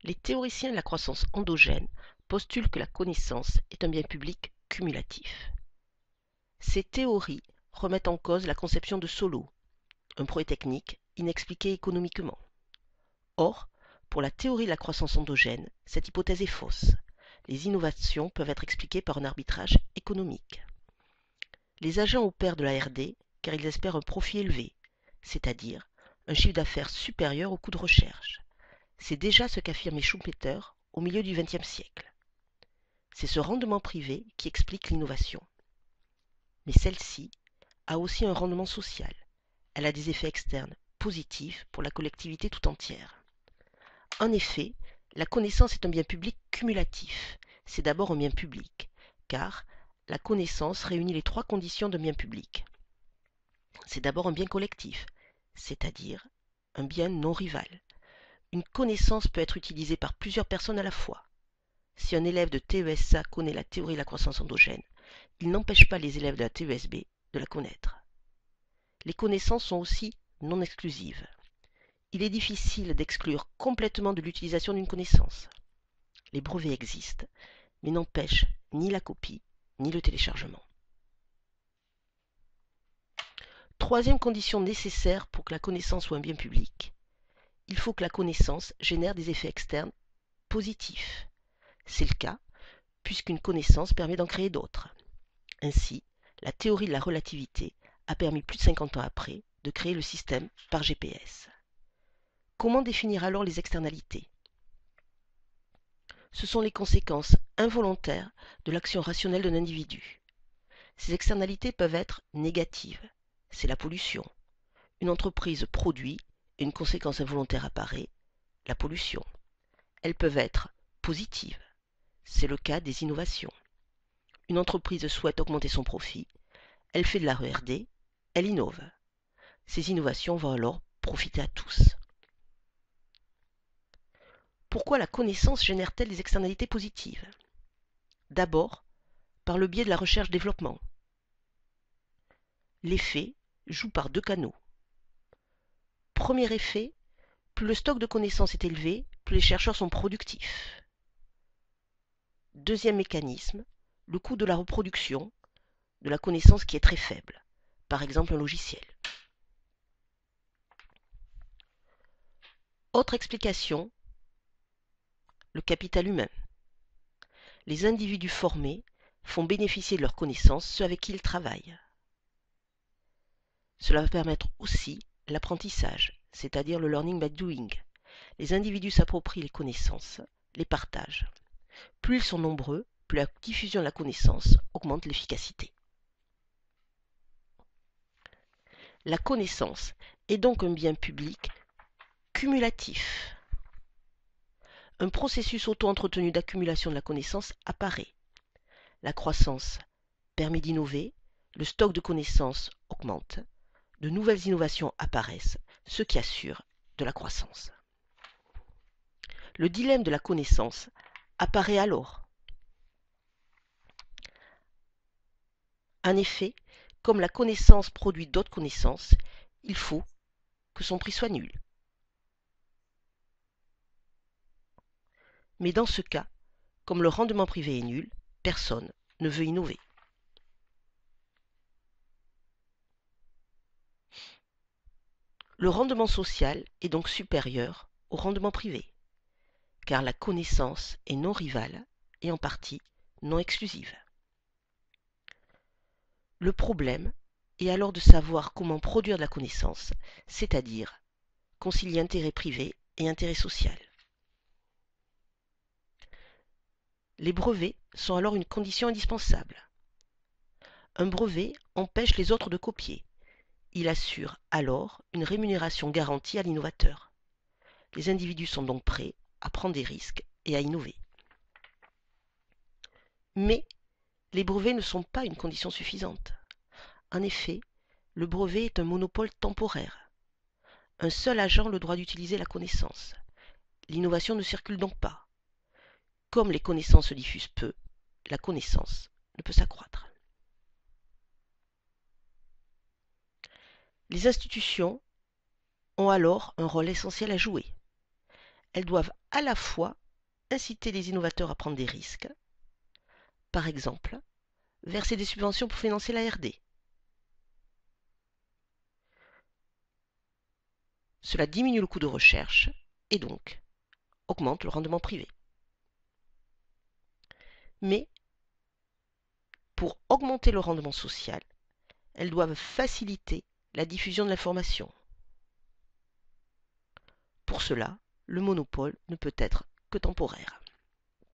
Les théoriciens de la croissance endogène postulent que la connaissance est un bien public cumulatif. Ces théories remettent en cause la conception de Solow, un progrès technique inexpliqué économiquement. Or, pour la théorie de la croissance endogène, cette hypothèse est fausse. Les innovations peuvent être expliquées par un arbitrage économique. Les agents opèrent de la R&D car ils espèrent un profit élevé, c'est-à-dire un chiffre d'affaires supérieur au coût de recherche. C'est déjà ce qu'affirmait Schumpeter au milieu du XXe siècle. C'est ce rendement privé qui explique l'innovation. Mais celle-ci a aussi un rendement social. Elle a des effets externes positifs pour la collectivité tout entière. En effet, la connaissance est un bien public cumulatif. C'est d'abord un bien public, car la connaissance réunit les trois conditions d'un bien public. C'est d'abord un bien collectif, c'est-à-dire un bien non rival. Une connaissance peut être utilisée par plusieurs personnes à la fois. Si un élève de TESA connaît la théorie de la croissance endogène, il n'empêche pas les élèves de la TESB de la connaître. Les connaissances sont aussi non exclusives. Il est difficile d'exclure complètement de l'utilisation d'une connaissance. Les brevets existent, mais n'empêchent ni la copie, ni le téléchargement. Troisième condition nécessaire pour que la connaissance soit un bien public, il faut que la connaissance génère des effets externes positifs. C'est le cas, puisqu'une connaissance permet d'en créer d'autres. Ainsi, la théorie de la relativité a permis plus de 50 ans après de créer le système par GPS. Comment définir alors les externalités? Ce sont les conséquences involontaires de l'action rationnelle d'un individu. Ces externalités peuvent être négatives, c'est la pollution. Une entreprise produit et une conséquence involontaire apparaît, la pollution. Elles peuvent être positives, c'est le cas des innovations. Une entreprise souhaite augmenter son profit, elle fait de la R&D, elle innove. Ces innovations vont alors profiter à tous. Pourquoi la connaissance génère-t-elle des externalités positives? D'abord, par le biais de la recherche-développement. L'effet joue par deux canaux. Premier effet, plus le stock de connaissances est élevé, plus les chercheurs sont productifs. Deuxième mécanisme, le coût de la reproduction de la connaissance qui est très faible, par exemple un logiciel. Autre explication, le capital humain. Les individus formés font bénéficier de leurs connaissances ceux avec qui ils travaillent. Cela va permettre aussi l'apprentissage, c'est-à-dire le learning by doing. Les individus s'approprient les connaissances, les partagent. Plus ils sont nombreux, plus la diffusion de la connaissance augmente l'efficacité. La connaissance est donc un bien public cumulatif. Un processus auto-entretenu d'accumulation de la connaissance apparaît. La croissance permet d'innover, le stock de connaissances augmente, de nouvelles innovations apparaissent, ce qui assure de la croissance. Le dilemme de la connaissance apparaît alors. En effet, comme la connaissance produit d'autres connaissances, il faut que son prix soit nul. Mais dans ce cas, comme le rendement privé est nul, personne ne veut innover. Le rendement social est donc supérieur au rendement privé, car la connaissance est non rivale et en partie non exclusive. Le problème est alors de savoir comment produire de la connaissance, c'est-à-dire concilier intérêt privé et intérêt social. Les brevets sont alors une condition indispensable. Un brevet empêche les autres de copier. Il assure alors une rémunération garantie à l'innovateur. Les individus sont donc prêts à prendre des risques et à innover. Mais les brevets ne sont pas une condition suffisante. En effet, le brevet est un monopole temporaire. Un seul agent a le droit d'utiliser la connaissance. L'innovation ne circule donc pas. Comme les connaissances se diffusent peu, la connaissance ne peut s'accroître. Les institutions ont alors un rôle essentiel à jouer. elles doivent à la fois inciter les innovateurs à prendre des risques, par exemple, verser des subventions pour financer la R&D. Cela diminue le coût de recherche et donc augmente le rendement privé. Mais pour augmenter le rendement social, elles doivent faciliter la diffusion de l'information. Pour cela, le monopole ne peut être que temporaire.